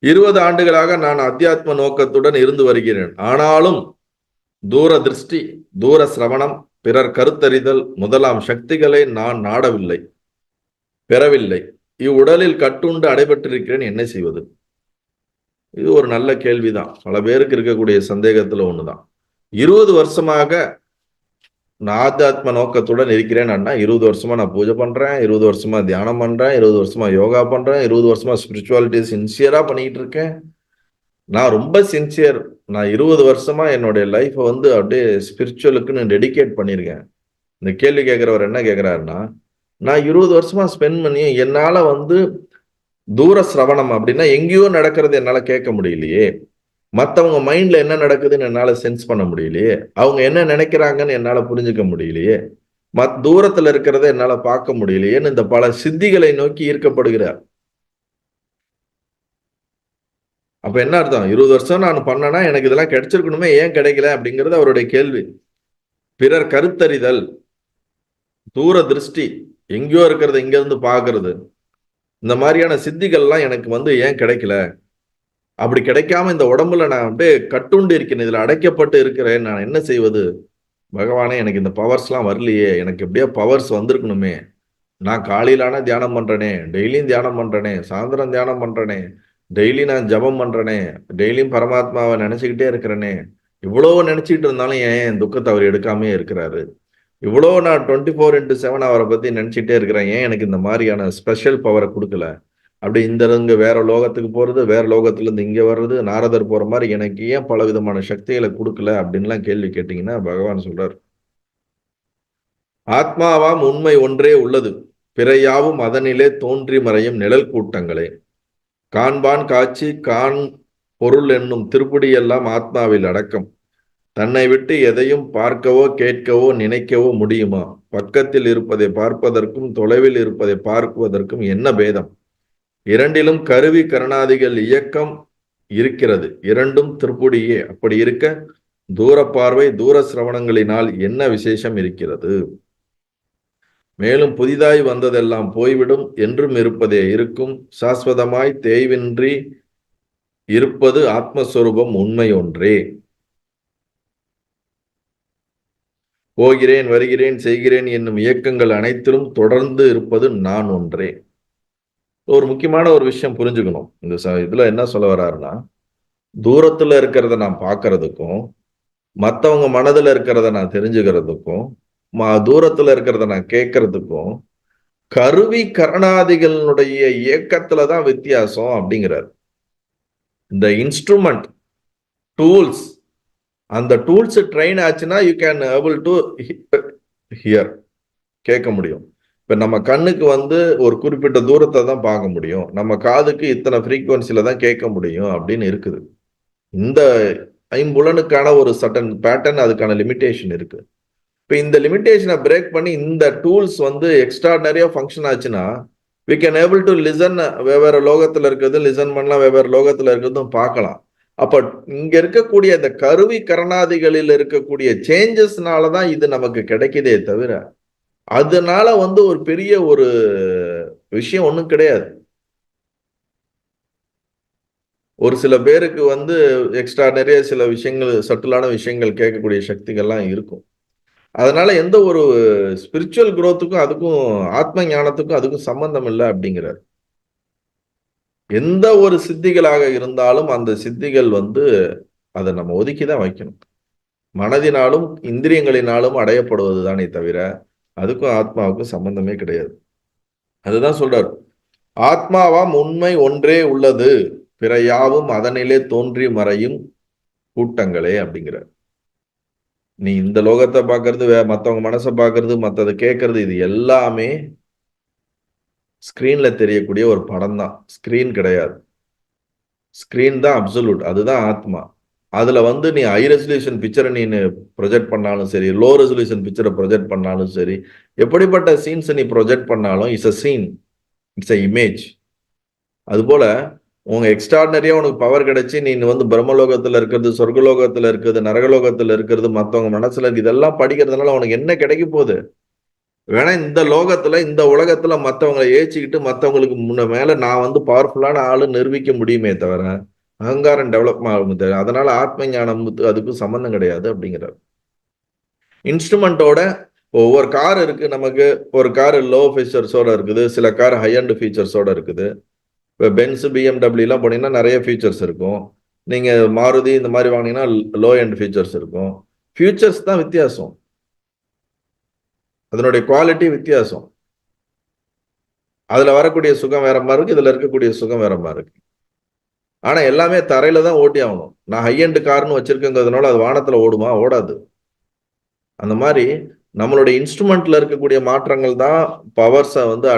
20 ஆண்டுகளாக நான் அத்தியாத்ம நோக்கத்துடன் இருந்து வருகிறேன். ஆனாலும் தூர திருஷ்டி, தூர சிரவணம், பிறர் கருத்தறிதல் முதலாம் சக்திகளை நான் நாடவில்லை, பெறவில்லை. இவ்வுடலில் கட்டுண்டு அடைபட்டிருக்கிறேன், என்ன செய்வது? இது ஒரு நல்ல கேள்விதான். பல பேருக்கு இருக்கக்கூடிய சந்தேகத்துல ஒண்ணுதான். 20 வருஷமாக நான் ஆத்தியாத்ம நோக்கத்துடன் இருக்கிறேன். 20 வருஷமா நான் பூஜை பண்றேன், 20 வருஷமா தியானம் பண்றேன், 20 வருஷமா யோகா பண்றேன், 20 வருஷமா ஸ்பிரிச்சுவாலிட்டி சின்சியரா பண்ணிட்டு இருக்கேன். நான் ரொம்ப சின்சியர். நான் 20 வருஷமா என்னுடைய லைஃப் அப்படியே ஸ்பிரிச்சுவலுக்குன்னு டெடிகேட் பண்ணியிருக்கேன். இந்த கேள்வி கேட்கிறவர் என்ன கேட்கிறாருன்னா, நான் 20 வருஷமா ஸ்பெண்ட் பண்ணி என்னால தூர சிரவணம் அப்படின்னா எங்கேயோ நடக்கிறது என்னால கேட்க முடியலையே, மற்றவங்க மைண்ட்ல என்ன நடக்குதுன்னு என்னால சென்ஸ் பண்ண முடியலையே, அவங்க என்ன நினைக்கிறாங்கன்னு என்னால புரிஞ்சுக்க முடியலையே, தூரத்துல இருக்கிறத என்னால பார்க்க முடியலையேன்னு இந்த பல சித்திகளை நோக்கி ஈர்க்கப்படுகிறார். அப்ப என்ன அர்த்தம்? 20 வருஷம் நான் பண்ணனா எனக்கு இதெல்லாம் கிடைச்சிருக்கணுமே, ஏன் கிடைக்கல அப்படிங்கிறது அவருடைய கேள்வி. பிறர் கருத்தறிதல், தூர திருஷ்டி, எங்கேயோ இருக்கிறத இங்க இருந்து பாக்குறது, இந்த மாதிரியான சித்திகள்லாம் எனக்கு ஏன் கிடைக்கல? அப்படி கிடைக்காம இந்த உடம்புல நான் அப்படியே கட்டுண்டு இருக்கிறேன், இதுல அடைக்கப்பட்டு இருக்கிறேன், நான் என்ன செய்வது? பகவானே, எனக்கு இந்த பவர்ஸ்லாம் வரலையே, எனக்கு எப்படியா பவர்ஸ் வந்திருக்கணுமே. நான் காலையிலான தியானம் பண்றேனே, டெய்லியும் தியானம் பண்றேனே, சாயந்தரம் தியானம் பண்றேனே, டெய்லி நான் ஜபம் பண்றேனே, டெய்லியும் பரமாத்மாவை நினைச்சுக்கிட்டே இருக்கிறேனே, இவ்வளவு நினைச்சிட்டு இருந்தாலும் ஏன் துக்கத்தை அவர் எடுக்காமே இருக்கிறாரு? இவ்வளோ நான் 24/7 அவரை பத்தி நினைச்சிட்டே இருக்கிறேன், ஏன் எனக்கு இந்த மாதிரியான ஸ்பெஷல் பவரை கொடுக்கல? அப்படி இந்த இருந்து வேற லோகத்துக்கு போறது, வேற லோகத்துல இருந்து இங்க வர்றது, நாரதர் போற மாதிரி எனக்கு ஏன் பல விதமான சக்திகளை கொடுக்கல அப்படின்லாம் கேள்வி கேட்டீங்கன்னா பகவான் சொல்றார், ஆத்மாவாம் உண்மை ஒன்றே உள்ளது, பிறையாவும் அதனிலே தோன்றி மறையும் நிழல் கூட்டங்களே. காண்பான் காட்சி கான் பொருள் என்னும் திருப்படியெல்லாம் ஆத்மாவில் அடக்கம். தன்னை விட்டு எதையும் பார்க்கவோ கேட்கவோ நினைக்கவோ முடியுமா? பக்கத்தில் இருப்பதை பார்ப்பதற்கும் தொலைவில் இருப்பதை பார்ப்பதற்கும் என்ன பேதம்? இரண்டிலும் கருவி கரணாதிகள் இயக்கம் இருக்கிறது, இரண்டும் திருப்புடியே. அப்படி இருக்க தூர பார்வை தூர சிரவணங்களினால் என்ன விசேஷம் இருக்கிறது? மேலும் புதிதாய் வந்ததெல்லாம் போய்விடும், என்றும் இருப்பதே இருக்கும், சாஸ்வதமாய் தேய்வின்றி இருப்பது ஆத்மஸ்வரூபம் உண்மை ஒன்றே. போகிறேன் வருகிறேன் செய்கிறேன் என்னும் இயக்கங்கள் அனைத்திலும் தொடர்ந்து இருப்பது நான் ஒன்றே. ஒரு முக்கியமான ஒரு விஷயம் புரிஞ்சுக்கணும். இந்த இதுல என்ன சொல்ல வர்றாருன்னா, தூரத்துல இருக்கிறத நான் பார்க்கறதுக்கும், மற்றவங்க மனதுல இருக்கிறத நான் தெரிஞ்சுக்கிறதுக்கும், தூரத்துல இருக்கிறத நான் கேட்கறதுக்கும் கருவி கரணாதிகளுடைய இயக்கத்துலதான் வித்தியாசம் அப்படிங்கிறார். இந்த இன்ஸ்ட்ருமெண்ட் டூல்ஸ், அந்த டூல்ஸ் ட்ரெயின் ஆச்சுன்னா you can able to hear, கேட்க முடியும். இப்ப நம்ம கண்ணுக்கு ஒரு குறிப்பிட்ட தூரத்தை தான் பார்க்க முடியும், நம்ம காதுக்கு இத்தனை ஃப்ரீக்குவன்சில தான் கேட்க முடியும் அப்படின்னு இருக்குது. இந்த ஐம்புலனுக்கான ஒரு சட்டன் பேட்டர்ன், அதுக்கான லிமிடேஷன் இருக்கு. இப்ப இந்த லிமிடேஷனை பிரேக் பண்ணி இந்த டூல்ஸ் எக்ஸ்ட்ராடனரியா ஃபங்க்ஷன் ஆச்சுன்னா we can able to listen, வெவ்வேறு லோகத்துல இருக்கிறது லிசன் பண்ணலாம், வெவ்வேறு லோகத்துல இருக்கிறதும் பார்க்கலாம். அப்ப இங்க இருக்கக்கூடிய இந்த கருவி கரணாதிகளில் இருக்கக்கூடிய சேஞ்சஸ்னாலதான் இது நமக்கு கிடைக்குதே தவிர, அதனால ஒரு பெரிய ஒரு விஷயம் ஒண்ணும் கிடையாது. ஒரு சில பேருக்கு எக்ஸ்ட்ராடனரியா சில விஷயங்கள், சட்டிலான விஷயங்கள் கேட்கக்கூடிய சக்திகள்லாம் இருக்கும். அதனால எந்த ஒரு ஸ்பிரிச்சுவல் குரோத்துக்கும் அதுக்கும் ஆத்ம ஞானத்துக்கும் அதுக்கும் சம்பந்தம் இல்லை அப்படிங்கிறார். எந்த ஒரு சித்திகளாக இருந்தாலும் அந்த சித்திகள் அதை நம்ம ஒதுக்கிதான் வைக்கணும். மனதினாலும் இந்திரியங்களினாலும் அடையப்படுவது தானே தவிர அதுக்கும் ஆத்மாவுக்கும் சம்பந்தமே கிடையாது. அதுதான் சொல்றார், ஆத்மாவாம் உண்மை ஒன்றே உள்ளது, பிற யாவும் அதனிலே தோன்றி மறையும் கூட்டங்களே அப்படிங்கிறார். நீ இந்த லோகத்தை பார்க்கறது, மற்றவங்க மனசை பார்க்கறது, மற்றதை கேட்கறது, இது எல்லாமே ஸ்கிரீன்ல தெரியக்கூடிய ஒரு படம் தான், ஸ்கிரீன் கிடையாது. ஸ்கிரீன் தான் அப்சல்யூட், அதுதான் ஆத்மா. அதுல நீ ஹை ரெசல்யூஷன் பிக்சரை நீ ப்ரொஜெக்ட் பண்ணாலும் சரி, லோ ரெசல்யூஷன் பிக்சரை ப்ரொஜெக்ட் பண்ணாலும் சரி, எப்படிப்பட்ட சீன்ஸை நீ ப்ரொஜெக்ட் பண்ணாலும் it's a scene, it's a image. அதுபோல உங்க எக்ஸ்ட்ராடனரியா உனக்கு பவர் கிடைச்சி நீ பிரம்மலோகத்துல இருக்கிறது, சொர்க்கலோகத்துல இருக்கிறது, நரகலோகத்துல இருக்கிறது, மற்றவங்க மனசுல இருக்கு, இதெல்லாம் படிக்கிறதுனால உனக்கு என்ன கிடைக்க போகுது? வேணா இந்த லோகத்துல இந்த உலகத்துல மத்தவங்களை ஏச்சிக்கிட்டு மத்தவங்களுக்கு முன்ன மேல நான் வந்து பவர்ஃபுல்லான ஆளு நிரூபிக்க முடியுமே தவிர அகங்காரம் டெவலப் ஆகும். அதனால ஆத்ம ஞானம் அதுக்கும் சம்பந்தம் கிடையாது அப்படிங்கிறார். இன்ஸ்ட்ருமெண்டோட ஒவ்வொரு கார் இருக்கு நமக்கு. ஒரு கார் லோ ஃபீச்சர்ஸோட இருக்குது, சில கார் ஹை அண்ட் ஃபீச்சர்ஸோட இருக்குது. இப்போ பென்ஸ் பிஎம்டபிள்யூ எல்லாம் போனீங்கன்னா நிறைய ஃபீச்சர்ஸ் இருக்கும். நீங்க மாருதி இந்த மாதிரி வாங்கினீங்கன்னா லோ எண்ட் ஃபீச்சர்ஸ் இருக்கும். ஃபியூச்சர்ஸ் தான் வித்தியாசம், அதனுடைய குவாலிட்டி வித்தியாசம். அதுல வரக்கூடிய சுகம் வேற மாதிரி இருக்கு, இதுல இருக்கக்கூடிய சுகம் வேற மாதிரி இருக்கு. ஆனா எல்லாமே தரையில தான் ஓட்டி ஆகணும். நான் ஹை அண்ட் கார்னு வச்சிருக்கேங்கிறதுனால அது வானத்துல ஓடுமா? ஓடாது. அந்த மாதிரி நம்மளுடைய இன்ஸ்ட்ருமெண்ட்ல இருக்கக்கூடிய மாற்றங்கள் தான் பவர்ஸை வந்து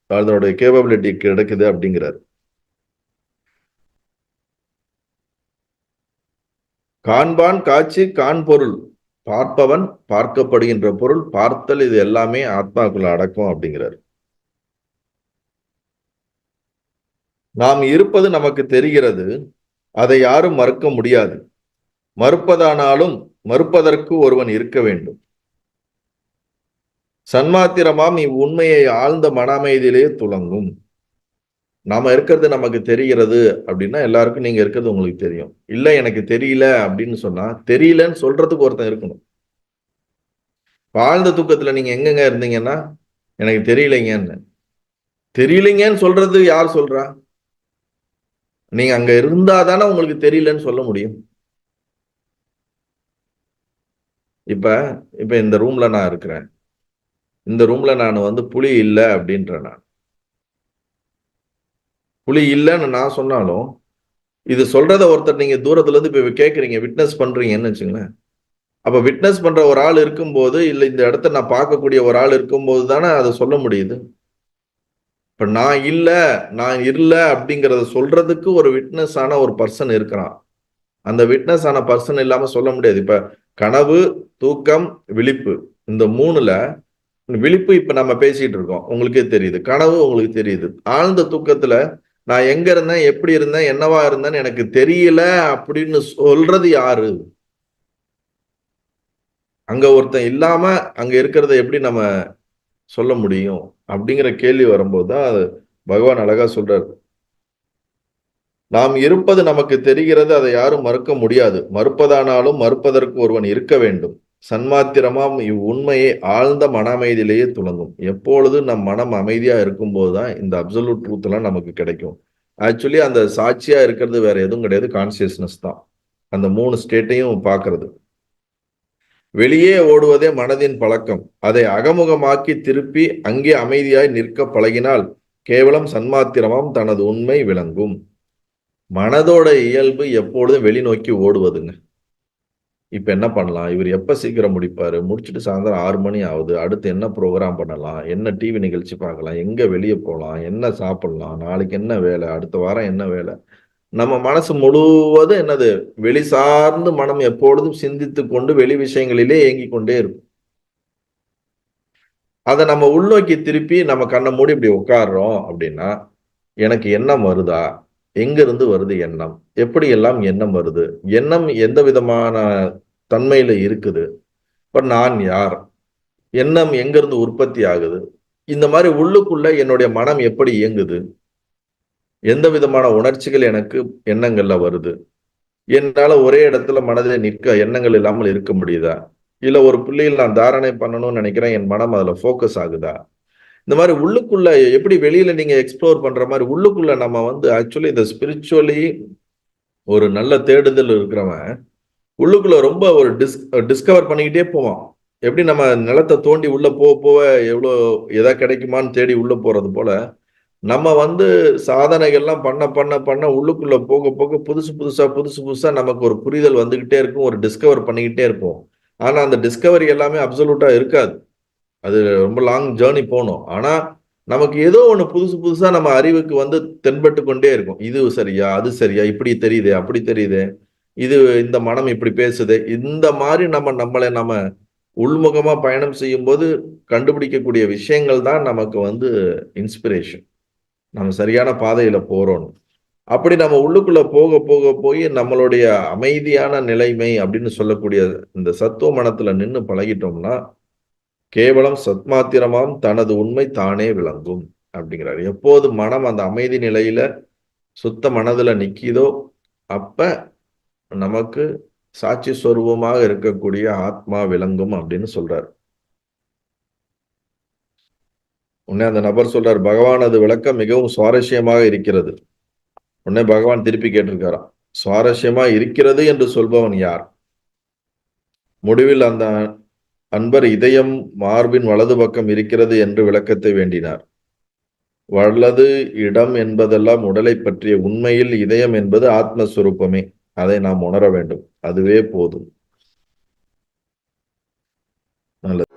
அதனுடைய கேப்பபிலிட்டி கிடைக்குது அப்படிங்கிறார். காண்பான் காட்சி காண்பொருள், பார்ப்பவன் பார்க்கப்படுகின்ற பொருள், பார்த்தல், இது எல்லாமே ஆத்மாக்குள்ள அடக்கும் அப்படிங்கிறார். நாம் இருப்பது நமக்கு தெரிகிறது, அதை யாரும் மறுக்க முடியாது. மறுப்பதானாலும் மறுப்பதற்கு ஒருவன் இருக்க வேண்டும். சன்மாத்திரமாம் இவ்வுண்மையை ஆழ்ந்த மன அமைதியிலே துலங்கும். நாம இருக்கிறது நமக்கு தெரிகிறது அப்படின்னா எல்லாருக்கும் நீங்க இருக்கிறது உங்களுக்கு தெரியும். இல்ல எனக்கு தெரியல அப்படின்னு சொன்னா தெரியலன்னு சொல்றதுக்கு ஒருத்தன் இருக்கணும். ஆழ்ந்த தூக்கத்துல நீங்க எங்கெங்க இருந்தீங்கன்னா எனக்கு தெரியலைங்கன்னு. தெரியலைங்கன்னு சொல்றது யார் சொல்றா? நீங்க அங்க இருந்தாதானே உங்களுக்கு தெரியலன்னு சொல்ல முடியும். இப்ப இப்ப இந்த ரூம்ல நான் இருக்கிறேன். இந்த ரூம்ல நான் வந்து புலி இல்லை அப்படின்றேன். நான் புலி இல்லைன்னு நான் சொன்னாலும் இது சொல்றத ஒருத்தர் நீங்க தூரத்துல இருந்து இப்ப கேட்குறீங்க, விட்னஸ் பண்றீங்கன்னு வச்சுங்களேன். அப்ப விட்னஸ் பண்ற ஒரு ஆள் இருக்கும்போது, இல்ல இந்த இடத்த நான் பார்க்கக்கூடிய ஒரு ஆள் இருக்கும்போது தானே அதை சொல்ல முடியுது. இப்ப நான் இல்ல அப்படிங்கறத சொல்றதுக்கு ஒரு விட்னஸ் ஆன ஒரு பர்சன் இருக்கிறான். அந்த விட்னஸ் ஆன பர்சன் இல்லாம சொல்ல முடியாது. இப்ப கனவு, தூக்கம், விழிப்பு, இந்த மூணுல விழிப்பு இப்ப நம்ம பேசிட்டு இருக்கோம், உங்களுக்கே தெரியுது. கனவு உங்களுக்கு தெரியுது. ஆழ்ந்த தூக்கத்துல நான் எங்க இருந்தேன், எப்படி இருந்தேன், என்னவா இருந்தேன்னு எனக்கு தெரியல அப்படின்னு சொல்றது யாரு? அங்க ஒருத்தன் இல்லாம அங்க இருக்கிறத எப்படி நம்ம சொல்ல முடியும் அப்படிங்கிற கேள்வி வரும்போது தான் பகவான் அழகா சொல்றாரு. நாம் இருப்பது நமக்கு தெரிகிறது, அதை யாரும் மறுக்க முடியாது. மறுப்பதானாலும் மறுப்பதற்கு ஒருவன் இருக்க வேண்டும். சன்மாத்திரமாம் இவ்வுண்மையை ஆழ்ந்த மன அமைதியிலேயே துலங்கும். எப்பொழுது நம் மனம் அமைதியா இருக்கும்போது தான் இந்த அப்சல்யூட் ட்ரூத் எல்லாம் நமக்கு கிடைக்கும். ஆக்சுவலி அந்த சாட்சியா இருக்கிறது வேற எதுவும் கிடையாது, கான்சியஸ்னஸ் தான். அந்த 3 ஸ்டேட்டையும் பார்க்கறது. வெளியே ஓடுவதே மனதின் பழக்கம். அதை அகமுகமாக்கி திருப்பி அங்கே அமைதியாய் நிற்க பழகினால் கேவலம் சன்மாத்திரமாம் தனது உண்மை விளங்கும். மனதோட இயல்பு எப்பொழுதும் வெளிநோக்கி ஓடுவதுங்க. இப்ப என்ன பண்ணலாம், இவர் எப்ப சீக்கிரம் முடிப்பாரு, முடிச்சுட்டு சாயந்தரம் 6 மணி ஆகுது, அடுத்து என்ன ப்ரோக்ராம் பண்ணலாம், என்ன டிவி நிகழ்ச்சி பார்க்கலாம், எங்க வெளியே போகலாம், என்ன சாப்பிடலாம், நாளைக்கு என்ன வேலை, அடுத்த வாரம் என்ன வேலை. நம்ம மனசு முழுவதும் என்னது, வெளி சார்ந்து மனம் எப்பொழுதும் சிந்தித்து கொண்டு வெளி விஷயங்களிலே இயங்கிக் கொண்டே இருக்கும். அதை நம்ம உள்நோக்கி திருப்பி நம்ம கண்ணை மூடி இப்படி உட்காடுறோம் அப்படின்னா எனக்கு எண்ணம் வருதா, எங்க இருந்து வருது எண்ணம், எப்படி எல்லாம் எண்ணம் வருது, எண்ணம் எந்த விதமான தன்மையில இருக்குது, இப்ப நான் யார், எண்ணம் எங்க இருந்து உற்பத்தி ஆகுது, இந்த மாதிரி உள்ளுக்குள்ள என்னுடைய மனம் எப்படி இயங்குது, எந்த விதமான உணர்ச்சிகள் எனக்கு எண்ணங்கள்ல வருது, என்னால ஒரே இடத்துல மனதில் நிற்க எண்ணங்கள் இல்லாமல் இருக்க முடியுதா, இல்ல ஒரு புள்ளியில் நான் தாரணை பண்ணணும்னு நினைக்கிறேன், என் மனம் அதுல போக்கஸ் ஆகுதா. இந்த மாதிரி உள்ளுக்குள்ள எப்படி வெளியில நீங்க எக்ஸ்ப்ளோர் பண்ற மாதிரி உள்ளுக்குள்ள நம்ம வந்து ஆக்சுவலி இந்த ஸ்பிரிச்சுவலி ஒரு நல்ல தேடுதல் இருக்கிறவன் உள்ளுக்குள்ள ரொம்ப ஒரு டிஸ்கவர் பண்ணிக்கிட்டே போவான். எப்படி நம்ம நிலத்தை தோண்டி உள்ள போக போக எவ்வளோ எதா கிடைக்குமான்னு தேடி உள்ள போறது போல நம்ம வந்து சாதனைகள்லாம் பண்ண பண்ண பண்ண உள்ளுக்குள்ள போக போக புதுசு புதுசா நமக்கு ஒரு புரிதல் வந்துகிட்டே இருக்கும், ஒரு டிஸ்கவர் பண்ணிக்கிட்டே இருப்போம். ஆனா அந்த டிஸ்கவரி எல்லாமே அப்சல்யூட்டா இருக்காது, அது ரொம்ப லாங் ஜேர்னி போகணும். ஆனா நமக்கு ஏதோ ஒண்ணு புதுசு புதுசா நம்ம அறிவுக்கு வந்து தென்பட்டு கொண்டே இருக்கும். இது சரியா, அது சரியா, இப்படி தெரியுது, அப்படி தெரியுது, இது இந்த மனம் இப்படி பேசுது. இந்த மாதிரி நம்ம உள்முகமா பயணம் செய்யும் போது கண்டுபிடிக்கக்கூடிய விஷயங்கள் தான் நமக்கு வந்து இன்ஸ்பிரேஷன். நம்ம சரியான பாதையில போறோம். அப்படி நம்ம உள்ளுக்குள்ள போக போக போய் நம்மளுடைய அமைதியான நிலைமை அப்படின்னு சொல்லக்கூடிய இந்த சத்துவ மனத்துல நின்று பழகிட்டோம்னா கேவலம் சத்மாத்திரமாம் தனது உண்மை தானே விளங்கும் அப்படிங்கிறார். எப்போது மனம் அந்த அமைதி நிலையில சுத்த மனதுல நிக்கிதோ அப்ப நமக்கு சாட்சி ஸ்வரூபமாக இருக்கக்கூடிய ஆத்மா விளங்கும் அப்படின்னு சொல்றார். உடனே அந்த நபர் சொல்றார், பகவானது விளக்கம் மிகவும் சுவாரஸ்யமாக இருக்கிறது. உடனே பகவான் திருப்பி கேட்டிருக்காராம், சுவாரஸ்யமா இருக்கிறது என்று சொல்பவன் யார்? முடிவில் அந்த அன்பர் இதயம் மார்பின் வலது பக்கம் இருக்கிறது என்று விளக்கத்தை வேண்டினார். வலது இடம் என்பதெல்லாம் உடலை பற்றிய, உண்மையில் இதயம் என்பது ஆத்மஸ்வரூபமே. அதை நாம் உணர வேண்டும். அதுவே போதும். நல்லது.